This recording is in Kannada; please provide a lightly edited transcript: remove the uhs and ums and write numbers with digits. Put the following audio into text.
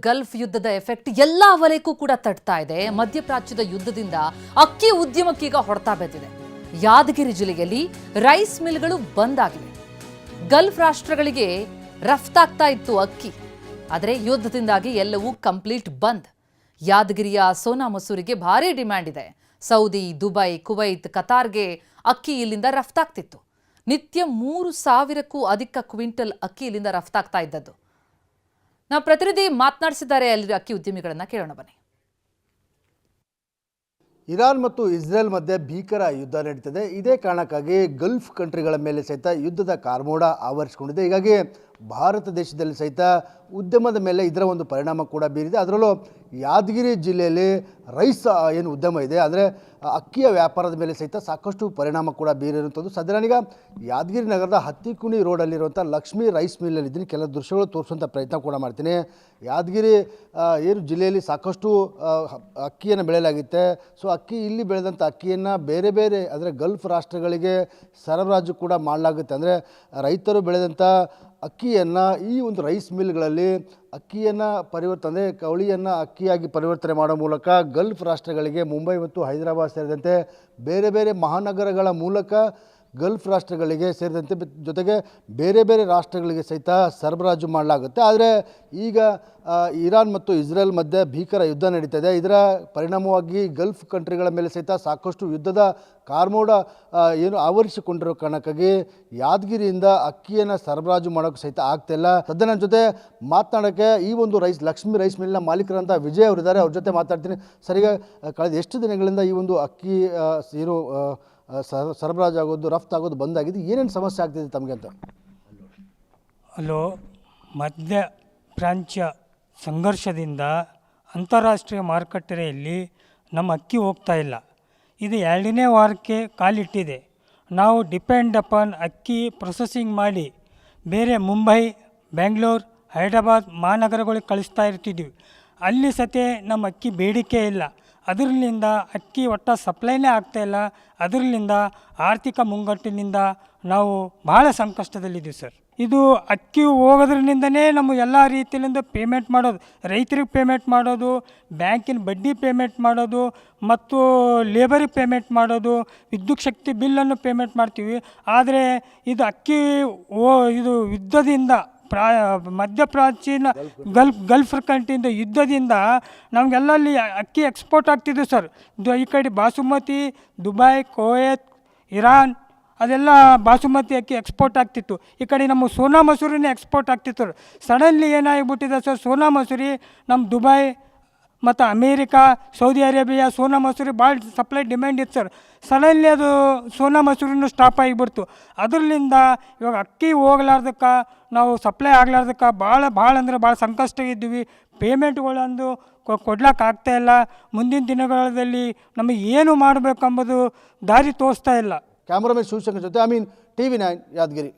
ಗಲ್ಫ್ ಯುದ್ಧದ ಎಫೆಕ್ಟ್ ಎಲ್ಲ ವಲಯಕ್ಕೂ ಕೂಡ ತಟ್ತಾ ಇದೆ. ಮಧ್ಯಪ್ರಾಚ್ಯದ ಯುದ್ಧದಿಂದ ಅಕ್ಕಿ ಉದ್ಯಮಕ್ಕೀಗ ಹೊಡೆತ ಬಿದ್ದಿದೆ. ಯಾದಗಿರಿ ಜಿಲ್ಲೆಯಲ್ಲಿ ರೈಸ್ ಮಿಲ್ಗಳು ಬಂದ್ ಆಗಿವೆ. ಗಲ್ಫ್ ರಾಷ್ಟ್ರಗಳಿಗೆ ರಫ್ತಾಗ್ತಾ ಇತ್ತು ಅಕ್ಕಿ, ಆದರೆ ಯುದ್ಧದಿಂದಾಗಿ ಎಲ್ಲವೂ ಕಂಪ್ಲೀಟ್ ಬಂದ್. ಯಾದಗಿರಿಯ ಸೋನಾ ಮಸೂರಿಗೆ ಭಾರಿ ಡಿಮ್ಯಾಂಡ್ ಇದೆ. ಸೌದಿ, ದುಬೈ, ಕುವೈತ್, ಕತಾರ್ಗೆ ಅಕ್ಕಿ ಇಲ್ಲಿಂದ ರಫ್ತಾಗ್ತಿತ್ತು. ನಿತ್ಯ 3,000ಕ್ಕೂ ಅಧಿಕ ಕ್ವಿಂಟಲ್ ಅಕ್ಕಿ ಇಲ್ಲಿಂದ ರಫ್ತಾಗ್ತಾ ಇದ್ದದ್ದು. ನಾವು ಪ್ರತಿನಿಧಿ ಮಾತನಾಡಿಸಿದ್ದಾರೆ ಅಲ್ಲಿ ಅಕ್ಕಿ ಉದ್ಯಮಿಗಳನ್ನ, ಕೇಳೋಣ ಬನ್ನಿ. ಇರಾನ್ ಮತ್ತು ಇಸ್ರೇಲ್ ಮಧ್ಯೆ ಭೀಕರ ಯುದ್ಧ ನಡೀತಿದೆ. ಇದೇ ಕಾರಣಕ್ಕಾಗಿ ಗಲ್ಫ್ ಕಂಟ್ರಿಗಳ ಮೇಲೆ ಸಹಿತ ಯುದ್ಧದ ಕಾರ್ಮೋಡ ಆವರಿಸಿಕೊಂಡಿದೆ. ಹೀಗಾಗಿ ಭಾರತ ದೇಶದಲ್ಲಿ ಸಹಿತ ಉದ್ಯಮದ ಮೇಲೆ ಇದರ ಒಂದು ಪರಿಣಾಮ ಕೂಡ ಬೀರಿದೆ. ಅದರಲ್ಲೂ ಯಾದಗಿರಿ ಜಿಲ್ಲೆಯಲ್ಲಿ ರೈಸ್ ಏನು ಉದ್ಯಮ ಇದೆ, ಅಂದರೆ ಅಕ್ಕಿಯ ವ್ಯಾಪಾರದ ಮೇಲೆ ಸಹಿತ ಸಾಕಷ್ಟು ಪರಿಣಾಮ ಕೂಡ ಬೀರಿರುವಂಥದ್ದು. ಸದ್ಯ ನಾನೀಗ ಯಾದಗಿರಿ ನಗರದ ಹತ್ತಿಕುಣಿ ರೋಡಲ್ಲಿರುವಂಥ ಲಕ್ಷ್ಮೀ ರೈಸ್ ಮಿಲ್ಲಲ್ಲಿದ್ದೀನಿ. ಕೆಲ ದೃಶ್ಯಗಳು ತೋರಿಸುವಂಥ ಪ್ರಯತ್ನ ಕೂಡ ಮಾಡ್ತೀನಿ. ಯಾದಗಿರಿ ಏನು ಜಿಲ್ಲೆಯಲ್ಲಿ ಸಾಕಷ್ಟು ಅಕ್ಕಿಯನ್ನು ಬೆಳೆಯಲಾಗುತ್ತೆ. ಸೊ ಅಕ್ಕಿ ಇಲ್ಲಿ ಬೆಳೆದಂಥ ಅಕ್ಕಿಯನ್ನು ಬೇರೆ ಬೇರೆ ಅಂದರೆ ಗಲ್ಫ್ ರಾಷ್ಟ್ರಗಳಿಗೆ ಸರಬರಾಜು ಕೂಡ ಮಾಡಲಾಗುತ್ತೆ. ಅಂದರೆ ರೈತರು ಬೆಳೆದಂಥ ಅಕ್ಕಿಯನ್ನು ಈ ಒಂದು ರೈಸ್ ಮಿಲ್ಗಳಲ್ಲಿ ಅಕ್ಕಿಯನ್ನು ಅಂದರೆ ಕವಳಿಯನ್ನು ಅಕ್ಕಿಯಾಗಿ ಪರಿವರ್ತನೆ ಮಾಡೋ ಮೂಲಕ ಗಲ್ಫ್ ರಾಷ್ಟ್ರಗಳಿಗೆ ಮುಂಬೈ ಮತ್ತು ಹೈದರಾಬಾದ್ ಸೇರಿದಂತೆ ಬೇರೆ ಬೇರೆ ಮಹಾನಗರಗಳ ಮೂಲಕ ಗಲ್ಫ್ ರಾಷ್ಟ್ರಗಳಿಗೆ ಸೇರಿದಂತೆ ಜೊತೆಗೆ ಬೇರೆ ಬೇರೆ ರಾಷ್ಟ್ರಗಳಿಗೆ ಸಹಿತ ಸರಬರಾಜು ಮಾಡಲಾಗುತ್ತೆ. ಆದರೆ ಈಗ ಇರಾನ್ ಮತ್ತು ಇಸ್ರೇಲ್ ಮಧ್ಯೆ ಭೀಕರ ಯುದ್ಧ ನಡೀತದೆ. ಇದರ ಪರಿಣಾಮವಾಗಿ ಗಲ್ಫ್ ಕಂಟ್ರಿಗಳ ಮೇಲೆ ಸಹಿತ ಸಾಕಷ್ಟು ಯುದ್ಧದ ಕಾರ್ಮೋಡ ಏನು ಆವರಿಸಿಕೊಂಡಿರೋ ಕಾರಣಕ್ಕಾಗಿ ಯಾದಗಿರಿಯಿಂದ ಅಕ್ಕಿಯನ್ನು ಸರಬರಾಜು ಮಾಡೋಕ್ಕೆ ಸಹಿತ ಆಗ್ತಾಯಿಲ್ಲ. ಸದ್ಯ ನನ್ನ ಜೊತೆ ಮಾತನಾಡೋಕ್ಕೆ ಈ ಒಂದು ಲಕ್ಷ್ಮೀ ರೈಸ್ ಮಿಲ್ನ ಮಾಲೀಕರಂತ ವಿಜಯ್ ಅವರಿದ್ದಾರೆ. ಅವ್ರ ಜೊತೆ ಮಾತಾಡ್ತೀನಿ. ಸರಿಗ ಕಳೆದ ಎಷ್ಟು ದಿನಗಳಿಂದ ಈ ಒಂದು ಅಕ್ಕಿ ಏನು ಸರಬರಾಜು ಆಗೋದು, ರಫ್ತಾಗೋದು ಬಂದಾಗಿದೆ, ಏನೇನು ಸಮಸ್ಯೆ ಆಗ್ತಿದೆ ತಮಗೆ ಅಂತ? ಅಲ್ಲೋ ಮಧ್ಯ ಪ್ರಾಚ್ಯ ಸಂಘರ್ಷದಿಂದ ಅಂತಾರಾಷ್ಟ್ರೀಯ ಮಾರುಕಟ್ಟೆಯಲ್ಲಿ ನಮ್ಮ ಅಕ್ಕಿ ಹೋಗ್ತಾ ಇಲ್ಲ. ಇದು 2ನೇ ವಾರಕ್ಕೆ ಕಾಲಿಟ್ಟಿದೆ. ನಾವು ಡಿಪೆಂಡ್ ಅಪಾನ್ ಅಕ್ಕಿ ಪ್ರೊಸೆಸಿಂಗ್ ಮಾಡಿ ಬೇರೆ ಮುಂಬೈ, ಬೆಂಗಳೂರು, ಹೈದರಾಬಾದ್ ಮಹಾನಗರಗಳಿಗೆ ಕಳಿಸ್ತಾ ಇರ್ತಿದ್ವಿ. ಅಲ್ಲಿ ಸತೆ ನಮ್ಮ ಅಕ್ಕಿ ಬೇಡಿಕೆ ಇಲ್ಲ. ಅದರಿಂದ ಅಕ್ಕಿ ಒಟ್ಟು ಸಪ್ಲೈನೇ ಆಗ್ತಾಯಿಲ್ಲ. ಅದರಿಂದ ಆರ್ಥಿಕ ಮುಂಗಟ್ಟಿನಿಂದ ನಾವು ಭಾಳ ಸಂಕಷ್ಟದಲ್ಲಿದ್ದೀವಿ ಸರ್. ಇದು ಅಕ್ಕಿ ಹೋಗೋದ್ರಿಂದನೇ ನಮ್ಮ ಎಲ್ಲ ರೀತಿಯಿಂದ ಪೇಮೆಂಟ್ ಮಾಡೋದು, ರೈತರಿಗೆ ಪೇಮೆಂಟ್ ಮಾಡೋದು, ಬ್ಯಾಂಕಿನ ಬಡ್ಡಿ ಪೇಮೆಂಟ್ ಮಾಡೋದು ಮತ್ತು ಲೇಬರಿಗೆ ಪೇಮೆಂಟ್ ಮಾಡೋದು, ವಿದ್ಯುತ್ ಶಕ್ತಿ ಬಿಲ್ಲನ್ನು ಪೇಮೆಂಟ್ ಮಾಡ್ತೀವಿ. ಆದರೆ ಇದು ಅಕ್ಕಿ ಇದು ಯುದ್ಧದಿಂದ ಮಧ್ಯಪ್ರಾಚೀನ ಗಲ್ಫ್ ಕಂಟ್ರಿಯಿಂದ ಯುದ್ಧದಿಂದ ನಮಗೆಲ್ಲಲ್ಲಿ ಅಕ್ಕಿ ಎಕ್ಸ್ಪೋರ್ಟ್ ಆಗ್ತಿದೆ ಸರ್. ಈ ಕಡೆ ಬಾಸುಮತಿ, ದುಬೈ, ಕುವೈತ್, ಇರಾನ್ ಅದೆಲ್ಲ ಬಾಸುಮತಿ ಅಕ್ಕಿ ಎಕ್ಸ್ಪೋರ್ಟ್ ಆಗ್ತಿತ್ತು. ಈ ಕಡೆ ನಮ್ಮ ಸೋನಾ ಮಸೂರಿನೇ ಎಕ್ಸ್ಪೋರ್ಟ್ ಆಗ್ತಿತ್ತು. ಸಡನ್ಲಿ ಏನಾಗಿಬಿಟ್ಟಿದೆ ಸರ್, ಸೋನಾ ಮಸೂರಿ ನಮ್ಮ ದುಬೈ ಮತ್ತು America, Saudi Arabia Sona Masuri ಭಾಳ ಸಪ್ಲೈ ಡಿಮ್ಯಾಂಡ್ ಇತ್ತು ಸರ್. ಸಡನ್ಲಿ ಅದು ಸೋನಾ ಮಸೂರಿನೂ ಸ್ಟಾಪ್ ಆಗಿಬಿಡ್ತು. ಅದರಿಂದ ಇವಾಗ ಅಕ್ಕಿ ಹೋಗ್ಲಾರ್ದಕ್ಕೆ, ನಾವು ಸಪ್ಲೈ ಆಗ್ಲಾರ್ದಕ್ಕೆ ಭಾಳ ಅಂದರೆ ಭಾಳ ಸಂಕಷ್ಟ ಇದ್ದೀವಿ. ಪೇಮೆಂಟ್ಗಳಂದು ಕೊಡ್ಲಿಕ್ಕೆ ಆಗ್ತಾಯಿಲ್ಲ. ಮುಂದಿನ ದಿನಗಳಲ್ಲಿ ನಮಗೆ ಏನು ಮಾಡಬೇಕೆಂಬುದು ದಾರಿ ತೋರಿಸ್ತಾ ಇಲ್ಲ. ಕ್ಯಾಮ್ರಾಮನ್ ಶಿವಶಂಕರ್ ಜೊತೆ TV9 ಯಾದಗಿರಿ.